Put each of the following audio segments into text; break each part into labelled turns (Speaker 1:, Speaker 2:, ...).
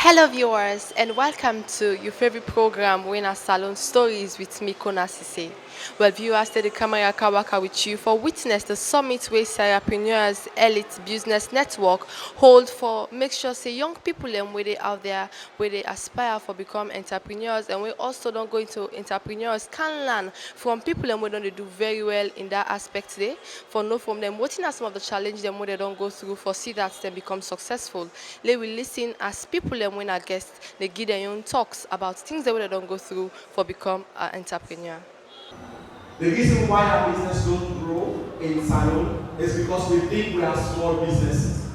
Speaker 1: Hello, viewers, and welcome to your favorite program, Winner Salone Stories with me, Kona Sesay. Well, viewers, today the camera Kawaka with you for witness the summit where Sierraprenuers Elite Business Network hold for make sure say young people and where they out there where they aspire for become entrepreneurs and we also don't go into entrepreneurs can learn from people and we don't they do very well in that aspect today for know from them what are some of the challenges them where they don't go through for see that they become successful. They will listen as people and when our guests they give their own talks about things that they don't go through for become an entrepreneur.
Speaker 2: The reason why our business don't grow in Salone is because we think we are small businesses.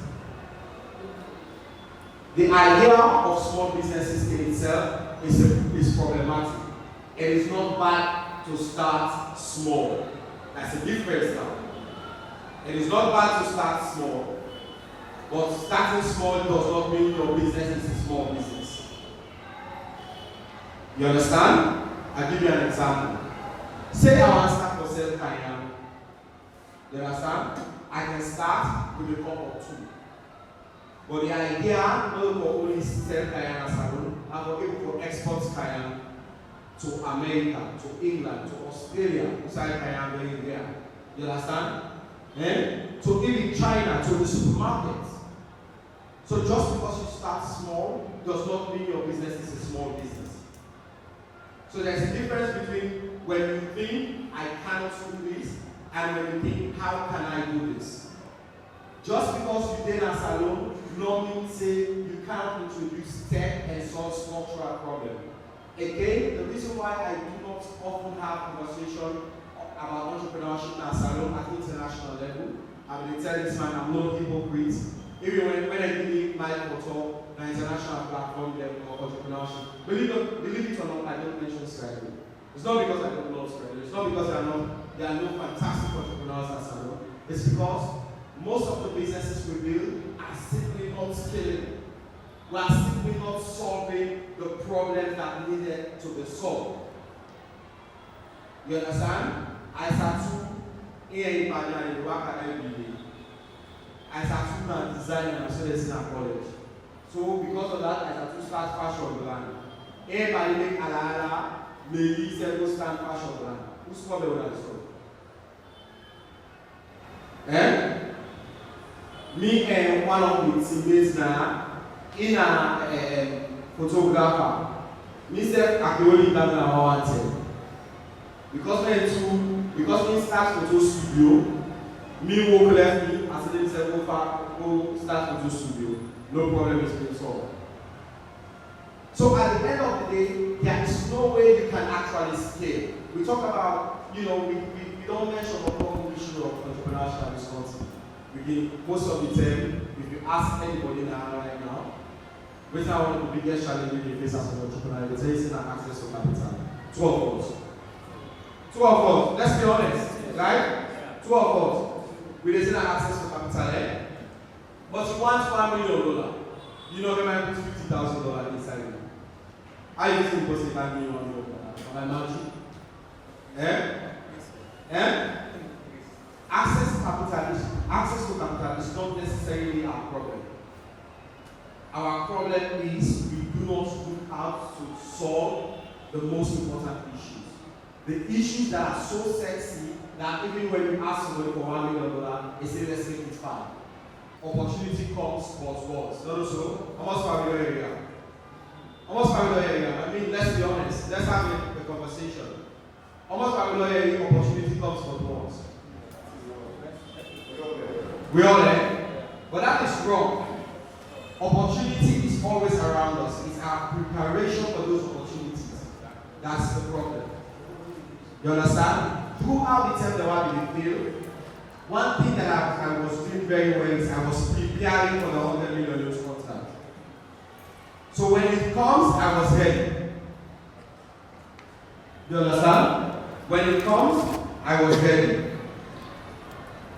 Speaker 2: The idea of small businesses in itself is problematic. It is not bad to start small. That's a difference now. It is not bad to start small, but starting small does not mean your business is a small business. You understand? I'll give you an example. Say I want to start for self-care. You understand? I can start with a cup or two. But the idea, not for only self-care and salon, I'm for able to export Kayan to America, to England, to Australia, inside Kayan going there. You understand? To even China, to the supermarkets. So just because you start small does not mean your business is a small business. So there's a difference between when you think I cannot do this and when you think how can I do this. Just because you did a salon no means say you cannot introduce tech and solve structural problem. Again, the reason why I do not often have conversation about entrepreneurship in a salon at international level, I will tell this man I'm not hypocrite. Even when I give my photo, the international platform level of entrepreneurship, believe it or not, I don't mention Sierra Leone. It's not because I don't love Sierra Leone. It's not because there are no fantastic entrepreneurs at Sierra Leone. It's because most of the businesses we build are simply not scaling. We are simply not solving the problems that needed to be solved. You understand? Isatu A in work Isatu na design and students in college. So because of that, Isatu start fashion brand. Everybody make alala, maybe several stand fashion brand. Who's called the one so? Me and one of the teammates now in a photographer. Me said I can only that now wanted. Because we start photo studio, me work left me, as they said go start photo studio. No problem is being solved. So at the end of the day, there is no way you can actually scale. We talk about, we don't mention the whole issue of entrepreneurship and responsibility. Most of the time, if you ask anybody now right now, which is one of the biggest challenges we face as an entrepreneur, it's raising access to capital. Two of us. Let's be honest, right? Two of us. We raising access to capital, But you want $1 million. You know they might put $50,000 inside you. How you think possible $1 million? Am I magic? Access to capital is not necessarily our problem. Our problem is we do not look out to solve the most important issues. The issues that are so sexy that even when you ask somebody for $1 million, they say let's make it fine. Opportunity comes buzzwords. Not so. Almost familiar area. I mean, let's be honest. Let's have a conversation. Almost familiar area. Opportunity comes buzzwords. We all there. But that is wrong. Opportunity is always around us. It's our preparation for those opportunities. That's the problem. You understand? Throughout the time that we failed, one thing that I was doing very well is I was preparing for the $100 million contract. So when it comes, I was ready. You understand? When it comes, I was ready.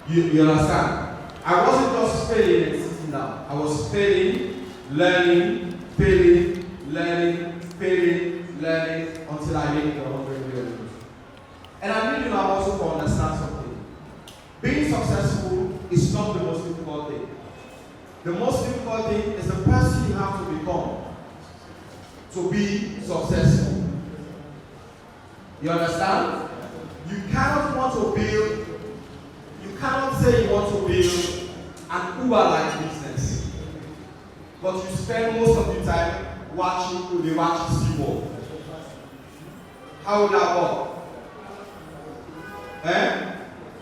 Speaker 2: You understand? I wasn't just failing and sitting down. I was failing, learning, until I made the $100 million. And I really now also to understand something. Being successful is not the most difficult thing. The most difficult thing is the person you have to become to be successful. You understand? You cannot want to build, you cannot say you want to build an Uber-like business, but you spend most of the time watching the watch seawall. How would that work? Eh?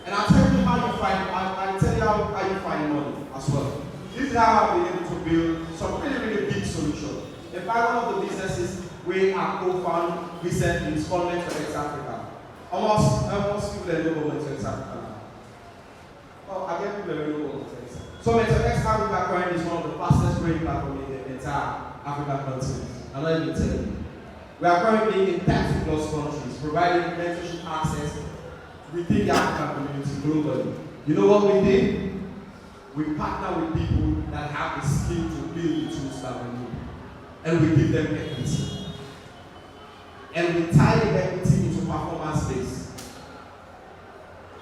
Speaker 2: And I'll tell you how you find, I'll tell you how you find money as well. This is how I've been able to build some really, really big solutions. In fact, one of the businesses we have co-founded recently is called Mentorship Africa. Almost people that know about Mentorship Africa. Oh, I get people that know about Mentorship. So Mentorship Africa currently is one of the fastest growing platforms in the entire African continent. I'm not even telling you. We are currently in 30 plus countries, providing mentorship access within the African community globally. You know what we did? We partner with people that have the skill to build the tools that we need. And we give them equity. And we tie the equity into performance based.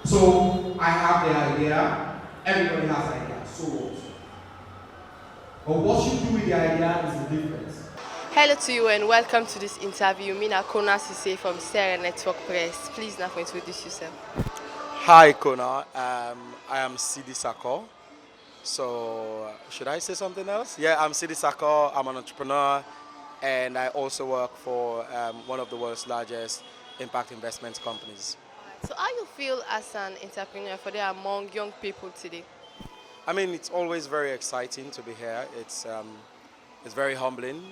Speaker 2: So I have the idea, everybody has an idea, so what? But what you do with the idea is the difference.
Speaker 1: Hello to you and welcome to this interview. Mina Kona Sesay from Sierra Network Press. Please now introduce yourself.
Speaker 3: Hi Kona, I am Sidi Sako. So should I say something else? Yeah, I'm Sidi Sako, I'm an entrepreneur and I also work for one of the world's largest impact investment companies.
Speaker 1: So how you feel as an entrepreneur for there among young people today?
Speaker 3: I mean, it's always very exciting to be here. It's very humbling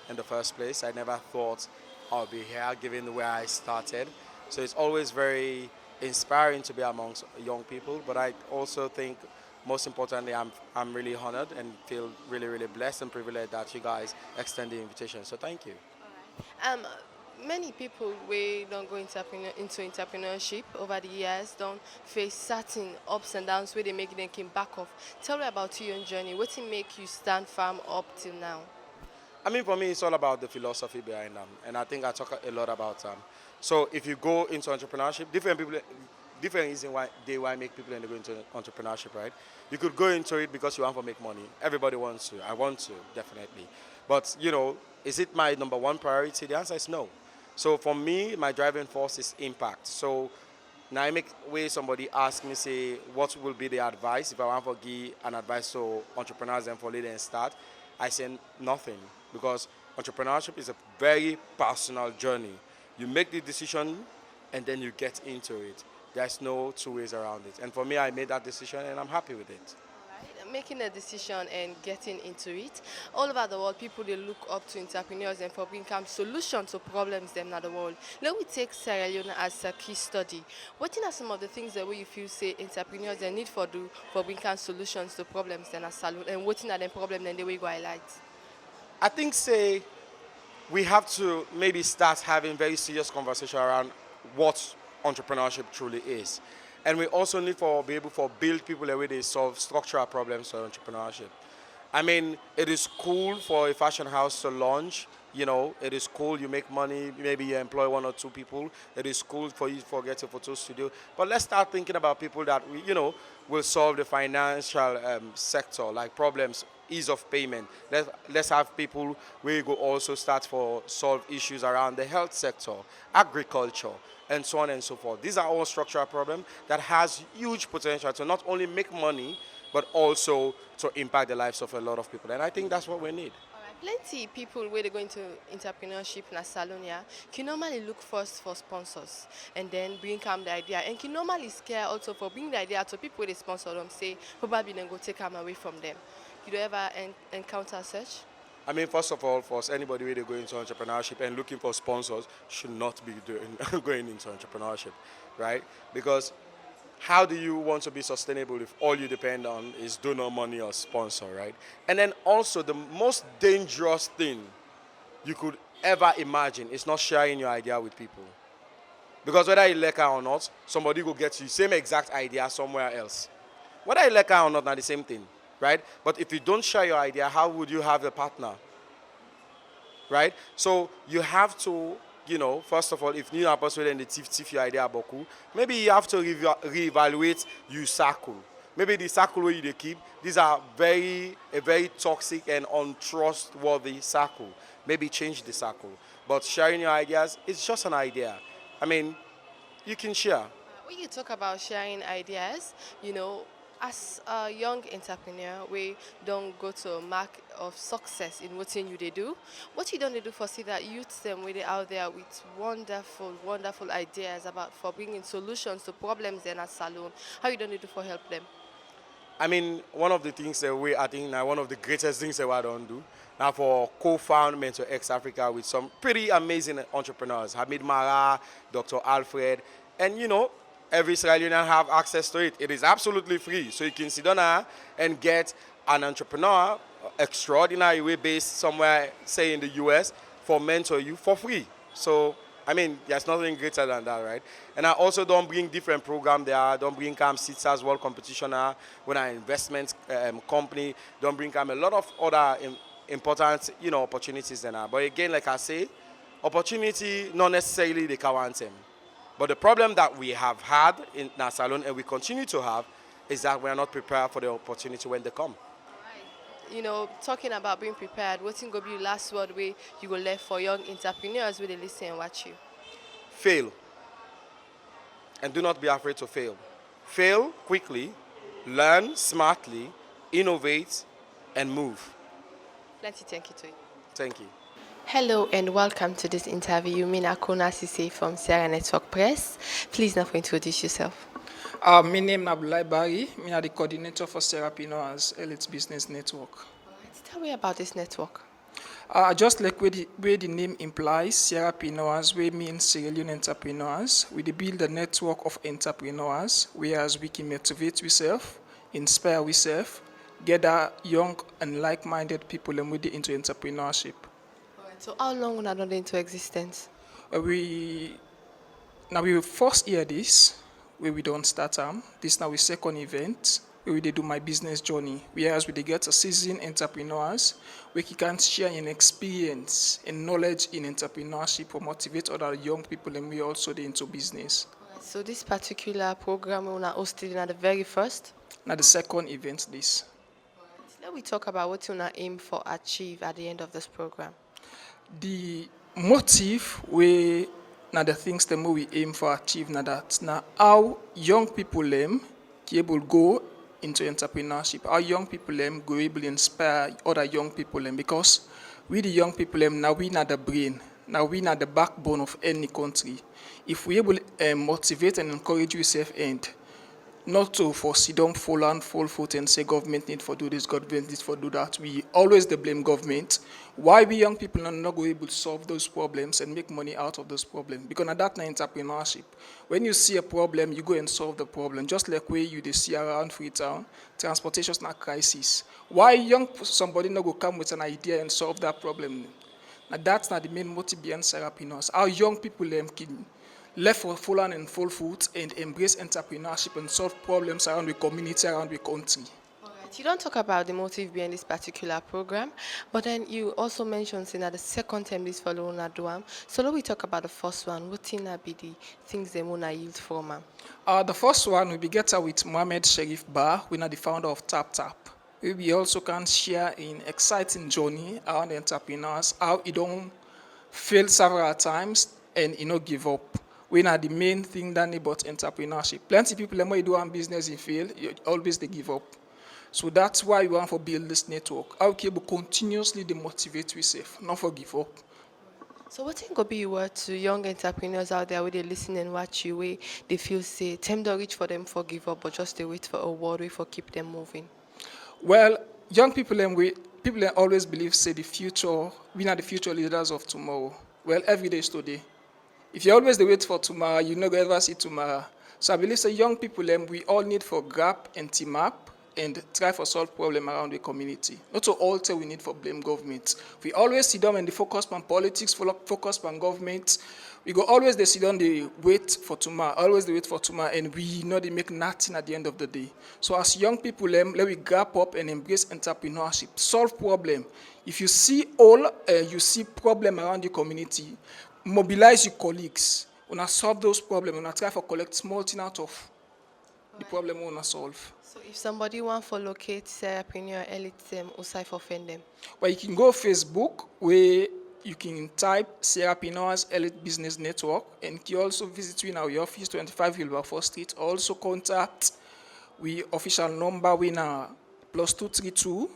Speaker 3: in the first place. I never thought I'll be here given where I started. So it's always very inspiring to be amongst young people, but I also think most importantly I'm really honored and feel really, really blessed and privileged that you guys extend the invitation. So thank you.
Speaker 1: Many people we don't go into entrepreneurship over the years don't face certain ups and downs where they make them came back off. Tell me about your own journey. What did make you stand firm up till now?
Speaker 3: I mean, for me, it's all about the philosophy behind them, and I think I talk a lot about them. So if you go into entrepreneurship, different reason why make people go into entrepreneurship, right? You could go into it because you want to make money. Everybody wants to. I want to, definitely. But, you know, is it my number one priority? The answer is no. So for me, my driving force is impact. So now I make way somebody ask me, say, what will be the advice if I want to give an advice to entrepreneurs and for lead and start? I say nothing, because entrepreneurship is a very personal journey. You make the decision and then you get into it. There's no two ways around it. And for me, I made that decision and I'm happy with it.
Speaker 1: Right. Making a decision and getting into it. All over the world, people they look up to entrepreneurs and for bringing solutions to problems them in the world. Let me take Sierra Leone as a case study. What are some of the things that you feel say entrepreneurs they need for do for bringing solutions to problems then as Salone, and what are the problem then the way you highlight?
Speaker 3: I think say we have to maybe start having very serious conversation around what entrepreneurship truly is. And we also need to be able to build people the way they solve structural problems for entrepreneurship. I mean, it is cool for a fashion house to launch. You know, it is cool, you make money, maybe you employ one or two people. It is cool for you to get a photo studio. But let's start thinking about people that, will solve the financial sector, like problems, ease of payment. Let's have people where go also start for solve issues around the health sector, agriculture, and so on and so forth. These are all structural problems that has huge potential to not only make money, but also to impact the lives of a lot of people. And I think that's what we need.
Speaker 1: Plenty people where they go into entrepreneurship in Salonia can normally look first for sponsors and then bring come the idea, and can normally scare also for bring the idea to people where they sponsor them, say probably then go take them away from them. You don't ever encounter such?
Speaker 3: I mean, first of all, for anybody where they go into entrepreneurship and looking for sponsors should not be going into entrepreneurship, right? Because how do you want to be sustainable if all you depend on is donor money or sponsor, right? And then also the most dangerous thing you could ever imagine is not sharing your idea with people. Because whether you like it or not, somebody will get you same exact idea somewhere else. Whether you like it or not, not the same thing, right? But if you don't share your idea, how would you have a partner, right? So you have to, first of all, if you are persuaded the thief your idea about maybe you have to reevaluate your circle. Maybe the circle where you keep, these are a very toxic and untrustworthy circle. maybe change the circle. But sharing your ideas, it's just an idea. I mean, you can share.
Speaker 1: When you talk about sharing ideas, as a young entrepreneur, we don't go to a mark of success in what you they do. What you don't do for see that youth them with out there with wonderful, wonderful ideas about for bringing solutions to problems in a salon. How you don't do for help them?
Speaker 3: I mean, one of the things that I think now one of the greatest things that we don't do now for co-found Mentor X Africa with some pretty amazing entrepreneurs, Hamid Mara, Dr. Alfred, and every Sierra Leonean have access to it. It is absolutely free, so you can sit down there and get an entrepreneur, extraordinary way based somewhere, say in the US, for mentor you for free. So I mean, there's nothing greater than that, right? And I also don't bring different programs there. Don't bring CAM World Competition when I investment company. Don't bring a lot of other important, opportunities there. But again, like I say, opportunity not necessarily the want them. But the problem that we have had in our salon and we continue to have is that we are not prepared for the opportunity when they come.
Speaker 1: Talking about being prepared, what's going to be the last word where you go left for young entrepreneurs where they listen and watch you?
Speaker 3: Fail. And do not be afraid to fail. Fail quickly, learn smartly, innovate, and move.
Speaker 1: Plenty thank you to you.
Speaker 3: Thank you.
Speaker 1: Hello and welcome to this interview. Isatu Kona Sesay from Sierra Network Press. Please now introduce yourself.
Speaker 4: My name is Abdullah Bari. I'm the coordinator for Sierraprenuers Elite Business Network.
Speaker 1: Alright, tell me about this network.
Speaker 4: Just like where the name implies, Sierraprenuers, we mean Sierra Leone entrepreneurs. We build a network of entrepreneurs, whereas we can motivate ourselves, inspire ourselves, gather young and like-minded people and with into entrepreneurship.
Speaker 1: Alright, so how long have you done into existence?
Speaker 4: We first hear this. Where we don't start this now we second event where we do my business journey. Whereas we get a seasoned entrepreneurs where you can share an experience and knowledge in entrepreneurship or motivate other young people and we also into business.
Speaker 1: Alright, so this particular program we are hosted at the very first?
Speaker 4: Now the second event this.
Speaker 1: Alright, let me talk about what you aim for achieve at the end of this program.
Speaker 4: The motive we now the things that we aim for achieve now that now how young people can able go into entrepreneurship, how young people go able to inspire other young people because we the young people now we not the brain, now we not the backbone of any country. If we able motivate and encourage yourself and not to for sit down, fall foot and say government need for do this, government need for do that. We always the blame government. Why we young people are not able to solve those problems and make money out of those problems? Because at that time entrepreneurship, when you see a problem, you go and solve the problem. Just like where you see around Freetown, transportation is not crisis. Why young somebody not go come with an idea and solve that problem? Now that's not the main motive behind Sierraprenuers. Our young people can left for full and full foot and embrace entrepreneurship and solve problems around the community, around the country.
Speaker 1: Alright, you don't talk about the motive behind this particular program, but then you also mentioned saying that the second time this follow on do. So let we talk about the first one. What thing be the things they want to yield from?
Speaker 4: The first one we be get with Mohammed Sharif Bar, we are the founder of TapTap. We also can share an exciting journey around the entrepreneurs, how he don't fail several times and he not give up. We are the main thing that about entrepreneurship. Plenty of people when you do one business in fail, you always they give up. So that's why we want to build this network. How we continuously demotivate yourself, not for give up.
Speaker 1: So what think could be your word to young entrepreneurs out there where they listen and watch you, where they feel say time don't reach for them for give up, but just they wait for a word way for keep them moving?
Speaker 4: Well, young people people always believe say the future, we are the future leaders of tomorrow. Well, every day is today. If you always wait for tomorrow, you never ever see tomorrow. So I believe say young people we all need for grab and team up and try for solve problem around the community. Not to alter we need for blame government. We always sit down and they focus on politics, focus on government. We go always they sit down, they wait for tomorrow, always they wait for tomorrow, and we know they make nothing at the end of the day. So as young people, let we grab up and embrace entrepreneurship, solve problem. If you see you see problem around the community, mobilize your colleagues. When solve those problems, when try for collect small thing out of the problem we want to solve.
Speaker 1: So if somebody want to locate Sierrapreneur Elite, who say for find them?
Speaker 4: Well, you can go Facebook, where you can type Sierraprenuers Elite Business Network, and you also visit in our office 25 Wilberforce Street. Also contact we official number winner +232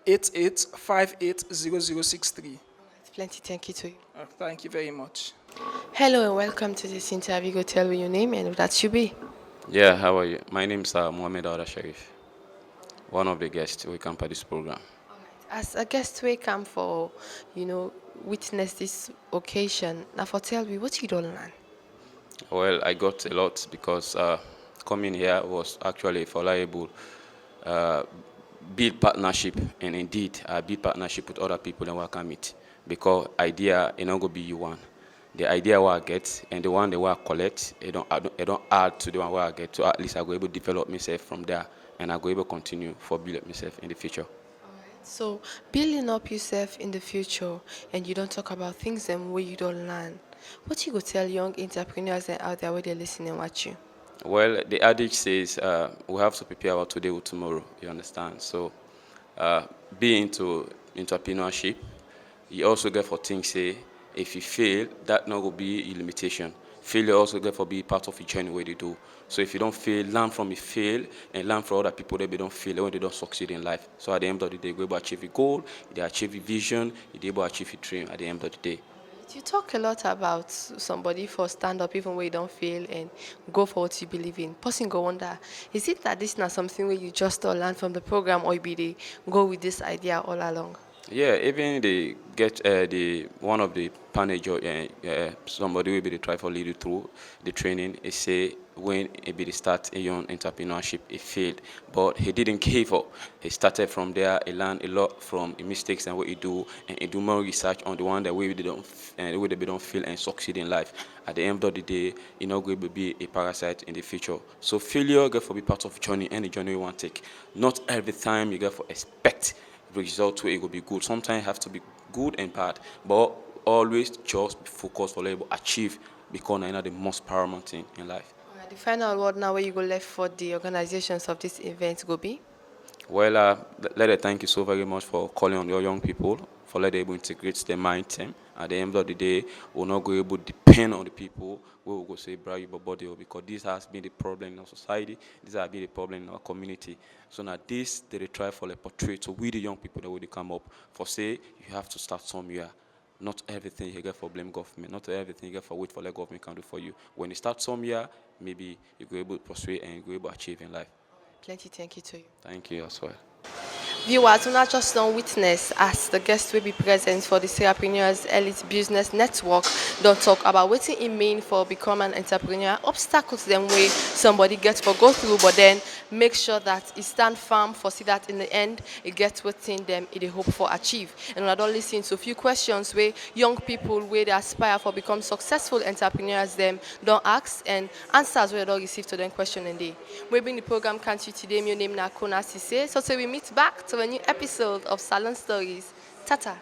Speaker 4: 88580063.
Speaker 1: It's plenty. Thank you to you.
Speaker 4: Thank you very much.
Speaker 1: Hello and welcome to this interview. Go tell me your name and who that you be.
Speaker 5: Yeah, how are you? My name is Mohammed Awda Sharif, one of the guests who come for this program.
Speaker 1: As a guest, we come for, witness this occasion. Now, for tell me, what you don't learn?
Speaker 5: Well, I got a lot because coming here was actually for liable build partnership, and indeed I build partnership with other people and work on it because idea it not go be you one. The idea what I get and the one that I collect, it don't add to the one where I get. So at least I go able to develop myself from there, and I go able to continue for build myself in the future.
Speaker 1: So, building up yourself in the future, and you don't talk about things and where you don't learn. What you go tell young entrepreneurs out there where they're listening and watch you?
Speaker 5: Well, the adage says we have to prepare our today with tomorrow. You understand? So, being into entrepreneurship, you also get for things say if you fail, that not will be a limitation. Failure also get for be part of the journey where they do. So if you don't fail, learn from it, fail, and learn from other people that they don't fail when they don't succeed in life. So at the end of the day, go able to achieve a goal, they achieve a vision, they able to achieve a dream at the end of the day.
Speaker 1: You talk a lot about somebody for stand up even when you don't feel and go for what you believe in. Person go wonder, is it that this is not something where you just learn from the program or be they go with this idea all along?
Speaker 5: Yeah, even they get the one of the panel somebody will be the try for lead you through the training. He say when he be the start a young entrepreneurship, he failed, but he didn't give up. He started from there. He learned a lot from the mistakes and what he do, and he do more research on the one that way they don't feel and succeed in life. At the end of the day, you're not going to be a parasite in the future. So failure get for be part of journey, any journey you want to take. Not every time you get for expect result where it will be good. Sometimes it have to be good and bad, but always just be focused for able achieve because I know the most paramount thing in life.
Speaker 1: The final word now where you go left for the organizations of this event go be?
Speaker 5: Well, let us thank you so very much for calling on your young people, for letting able to integrate their mind team. At the end of the day, we're not going to depend on the people who will go say brag your body because this has been the problem in our society, this has been the problem in our community. So now this they try for a portrait. So we the young people that will come up for say you have to start somewhere. Not everything you get for blame government, not everything you get for wait for the government can do for you. When you start somewhere, maybe you go able to persuade and you go able to achieve in life.
Speaker 1: Plenty thank you to you.
Speaker 5: Thank you as well.
Speaker 1: Viewers, we not just don't witness as the guest will be present for the Sierraprenuers Elite Business Network. Don't talk about what it mean for become an entrepreneur, obstacles them way somebody gets for go through, but then make sure that it stand firm for see that in the end it gets within them it they hope for achieve. And when I don't listen to a few questions where young people where they aspire for become successful entrepreneurs them don't ask and answers where they don't receive to them question and day. We bring the program country today. My name is Kona Sesay. So till we meet back to a new episode of Salone Stories. Tata.